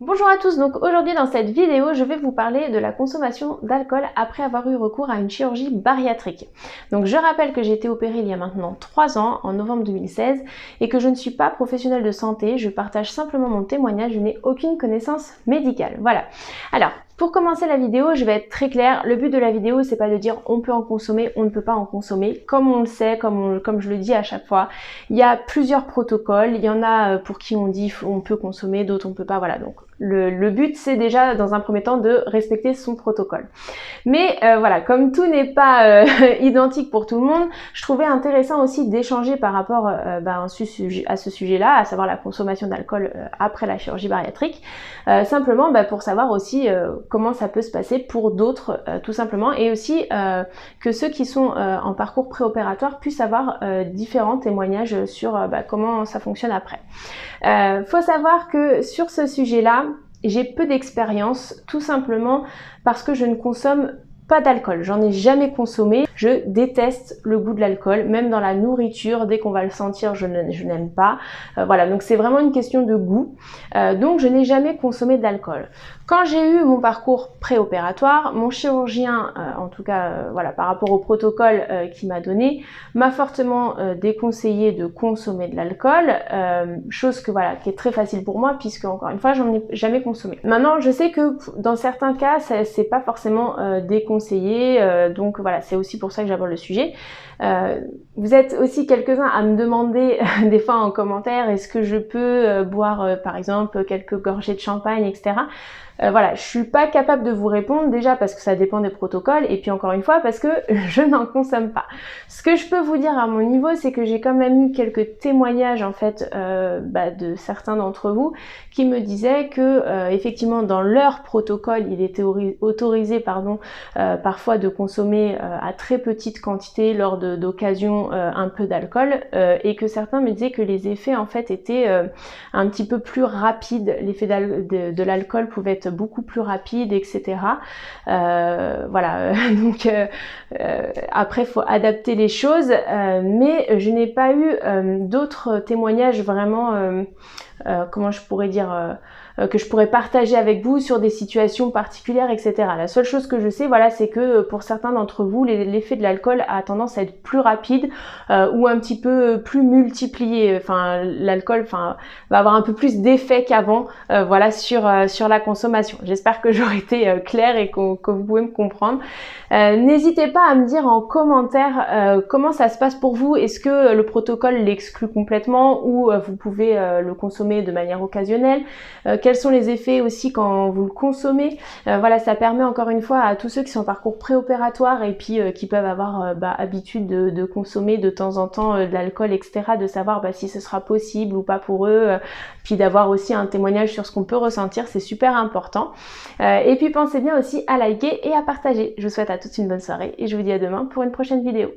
Bonjour à tous, donc aujourd'hui dans cette vidéo je vais vous parler de la consommation d'alcool après avoir eu recours à une chirurgie bariatrique. Donc je rappelle que j'ai été opérée il y a maintenant 3 ans, en novembre 2016, et que je ne suis pas professionnelle de santé, je partage simplement mon témoignage, je n'ai aucune connaissance médicale. Voilà. Alors, pour commencer la vidéo, je vais être très claire, le but de la vidéo c'est pas de dire on peut en consommer, on ne peut pas en consommer, comme on le sait, comme je le dis à chaque fois, il y a plusieurs protocoles, il y en a pour qui on dit on peut consommer, d'autres on peut pas, voilà. Donc le but c'est déjà dans un premier temps de respecter son protocole. Mais voilà, comme tout n'est pas identique pour tout le monde, je trouvais intéressant aussi d'échanger par rapport à ce sujet-là, à savoir la consommation d'alcool après la chirurgie bariatrique, simplement pour savoir aussi comment ça peut se passer pour d'autres tout simplement, et aussi que ceux qui sont en parcours préopératoire puissent avoir différents témoignages sur comment ça fonctionne après. Faut savoir que sur ce sujet-là, j'ai peu d'expérience, tout simplement parce que je ne consomme pas d'alcool. J'en ai jamais consommé. Je déteste le goût de l'alcool, même dans la nourriture, dès qu'on va le sentir, je n'aime pas. Voilà, donc c'est vraiment une question de goût. Donc je n'ai jamais consommé d'alcool. Quand j'ai eu mon parcours préopératoire, mon chirurgien, en tout cas voilà, par rapport au protocole qu'il m'a donné, m'a fortement déconseillé de consommer de l'alcool, chose que voilà, qui est très facile pour moi puisque encore une fois j'en ai jamais consommé. Maintenant je sais que dans certains cas c'est pas forcément déconseillé, donc voilà, c'est aussi pour ça que j'aborde le sujet. Vous êtes aussi quelques-uns à me demander des fois en commentaire est-ce que je peux boire par exemple quelques gorgées de champagne, etc. Voilà, je suis pas capable de vous répondre, déjà parce que ça dépend des protocoles, et puis encore une fois parce que je n'en consomme pas. Ce que je peux vous dire à mon niveau, c'est que j'ai quand même eu quelques témoignages en fait de certains d'entre vous qui me disaient que effectivement dans leur protocole il était autorisé parfois de consommer à très petite quantité lors d'occasions un peu d'alcool, et que certains me disaient que les effets en fait étaient un petit peu plus rapides, l'effet de l'alcool pouvait être beaucoup plus rapide, etc. Voilà, donc après il faut adapter les choses, mais je n'ai pas eu d'autres témoignages vraiment, comment je pourrais dire, que je pourrais partager avec vous sur des situations particulières, etc. La seule chose que je sais, voilà, c'est que pour certains d'entre vous, l'effet de l'alcool a tendance à être plus rapide ou un petit peu plus multiplié. Enfin, l'alcool, va avoir un peu plus d'effet qu'avant, voilà, sur la consommation. J'espère que j'aurai été claire et que vous pouvez me comprendre. N'hésitez pas à me dire en commentaire comment ça se passe pour vous. Est-ce que le protocole l'exclut complètement ou vous pouvez le consommer de manière occasionnelle? Quels sont les effets aussi quand vous le consommez? Voilà, ça permet encore une fois à tous ceux qui sont en parcours préopératoire et puis qui peuvent avoir habitude de consommer de temps en temps de l'alcool, etc., de savoir si ce sera possible ou pas pour eux, puis d'avoir aussi un témoignage sur ce qu'on peut ressentir, c'est super important. Et puis pensez bien aussi à liker et à partager. Je vous souhaite à tous une bonne soirée et je vous dis à demain pour une prochaine vidéo.